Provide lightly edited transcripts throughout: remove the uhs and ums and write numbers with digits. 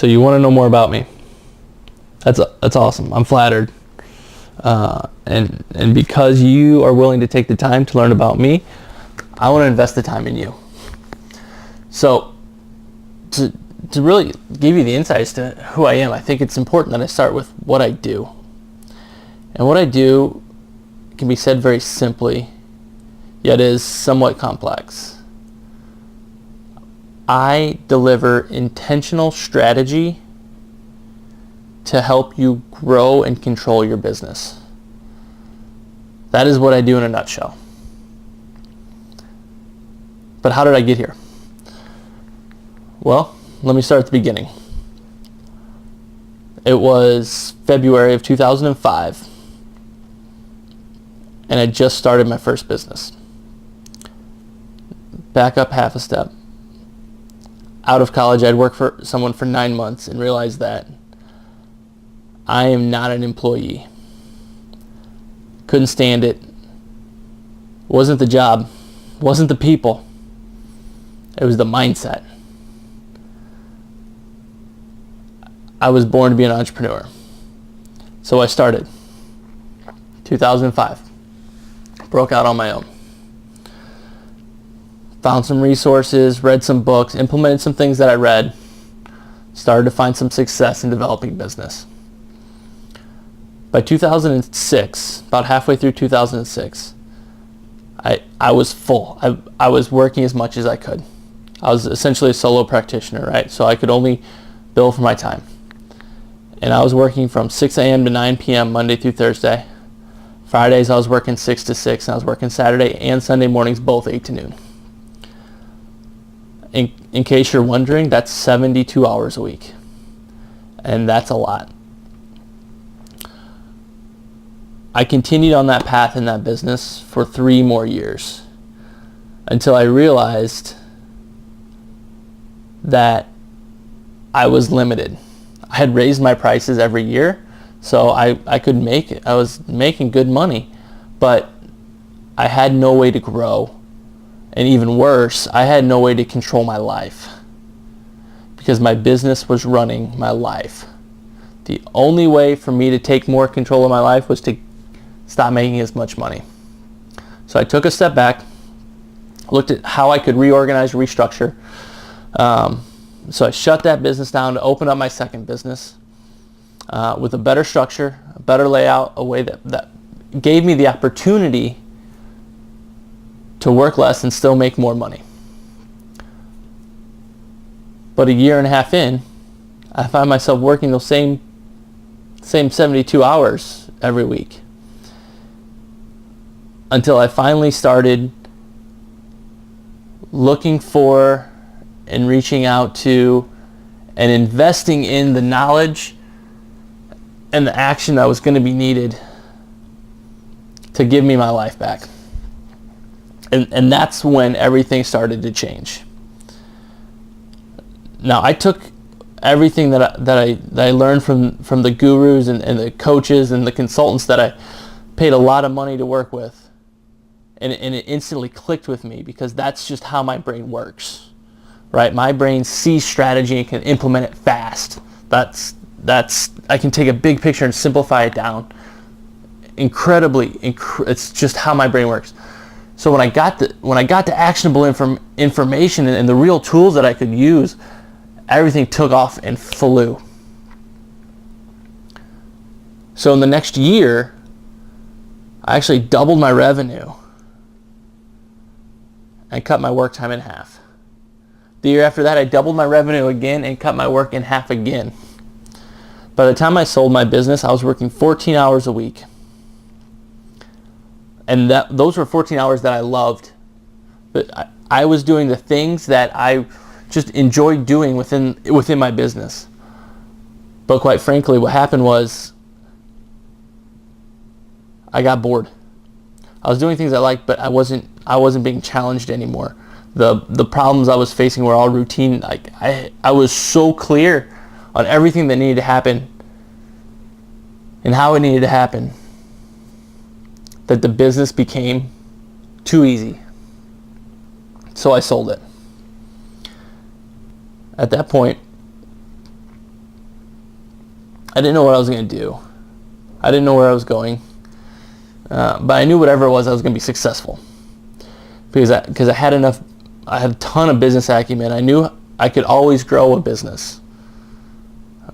So you want to know more about me? That's awesome. I'm flattered. And because you are willing to take the time to learn about me, I want to invest the time in you. So to really give you the insights to who I am, I think it's important that I start with what I do. And what I do can be said very simply, yet is somewhat complex. I deliver intentional strategy to help you grow and control your business. That is what I do in a nutshell. But how did I get here? Well, let me start at the beginning. It was February of 2005, and I just started my first business. Back up half a step. Out of college, I'd worked for someone for 9 months and realized that I am not an employee. Couldn't stand it. Wasn't the job. Wasn't the people. It was the mindset. I was born to be an entrepreneur. So I started. 2005. Broke out on my own. Found some resources, read some books, implemented some things that I read, started to find some success in developing business. By 2006, about halfway through 2006, I was full. I was working as much as I could. I was essentially a solo practitioner, right? So I could only bill for my time. And I was working from 6 a.m. to 9 p.m. Monday through Thursday. Fridays I was working 6 to 6, and I was working Saturday and Sunday mornings, both 8 to noon. In case you're wondering, that's 72 hours a week. And that's a lot. I continued on that path in that business for 3 more years until I realized that I was limited. I had raised my prices every year, so I was making good money, but I had no way to grow. And even worse, I had no way to control my life because my business was running my life. The only way for me to take more control of my life was to stop making as much money. So I took a step back, looked at how I could reorganize, restructure. So I shut that business down to open up my second business with a better structure, a better layout, a way that gave me the opportunity to work less and still make more money. But a year and a half in, I find myself working those same 72 hours every week until I finally started looking for and reaching out to and investing in the knowledge and the action that was going to be needed to give me my life back. And that's when everything started to change. Now, I took everything that I learned from the gurus and the coaches and the consultants that I paid a lot of money to work with, and it instantly clicked with me because that's just how my brain works, right? My brain sees strategy and can implement it fast. I can take a big picture and simplify it down. It's just how my brain works. So when I got to actionable information and the real tools that I could use, everything took off and flew. So in the next year, I actually doubled my revenue and cut my work time in half. The year after that, I doubled my revenue again and cut my work in half again. By the time I sold my business, I was working 14 hours a week. And those were 14 hours that I loved. But I was doing the things that I just enjoyed doing within my business. But quite frankly, what happened was I got bored. I was doing things I liked, but I wasn't being challenged anymore. The problems I was facing were all routine. Like I was so clear on everything that needed to happen and how it needed to happen that the business became too easy. So I sold it. At that point, I didn't know what I was going to do. I didn't know where I was going. But I knew whatever it was, I was going to be successful. Because I had enough, I had a ton of business acumen. I knew I could always grow a business.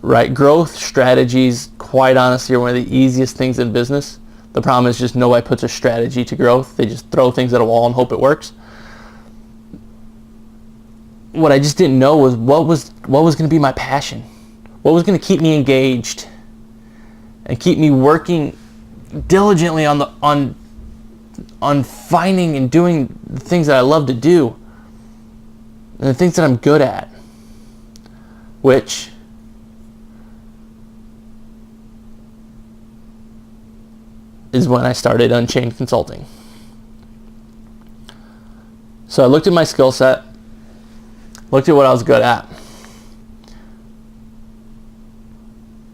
Right? Growth strategies, quite honestly, are one of the easiest things in business. The problem is just nobody puts a strategy to growth. They just throw things at a wall and hope it works. What I just didn't know was what was going to be my passion. What was going to keep me engaged and keep me working diligently on finding and doing the things that I love to do and the things that I'm good at, which is when I started UnChained Consulting. So I looked at my skill set, looked at what I was good at,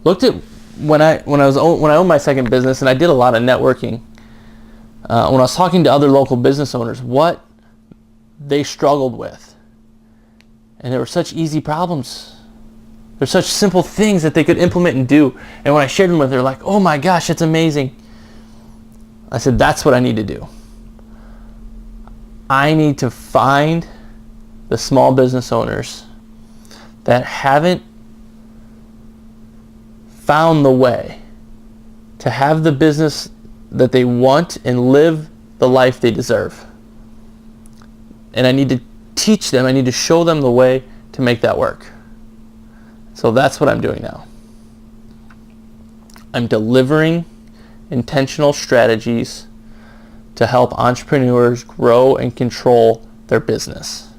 looked at when I owned my second business, and I did a lot of networking. When I was talking to other local business owners, what they struggled with, and there were such easy problems. There's such simple things that they could implement and do. And when I shared them with them, they're like, "Oh my gosh, that's amazing." I said, that's what I need to do. I need to find the small business owners that haven't found the way to have the business that they want and live the life they deserve. And I need to teach them, I need to show them the way to make that work. So that's what I'm doing now. I'm delivering intentional strategies to help entrepreneurs grow and control their business.